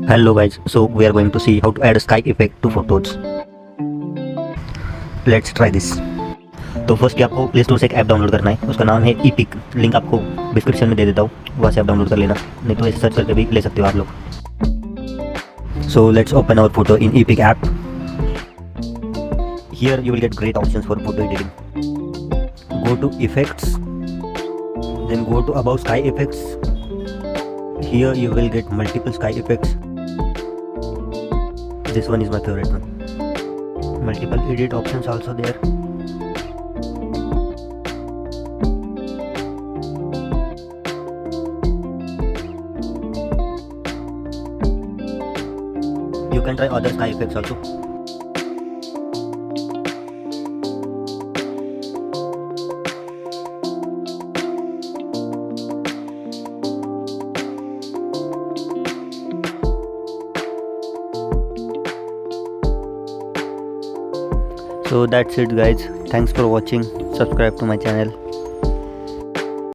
Hello guys, so we are going to see how to add a sky effect to photos. Let's try this. तो first आपको play store से एक app download करना है, उसका नाम है ईपिक। लिंक आपको डिस्क्रिप्शन में दे देता हूँ, वहाँ से आप डाउनलोड कर लेना, नहीं तो ऐसे सर्च करके भी ले सकते हो आप लोग। So let's open our photo in epic app. Here you will get great options for photo editing. Go to effects, then go to above sky effects. Here you will get multiple sky effects. This one is my favorite one. Multiple edit options also there. You can try other sky effects also. So that's it guys, thanks for watching, subscribe to my channel.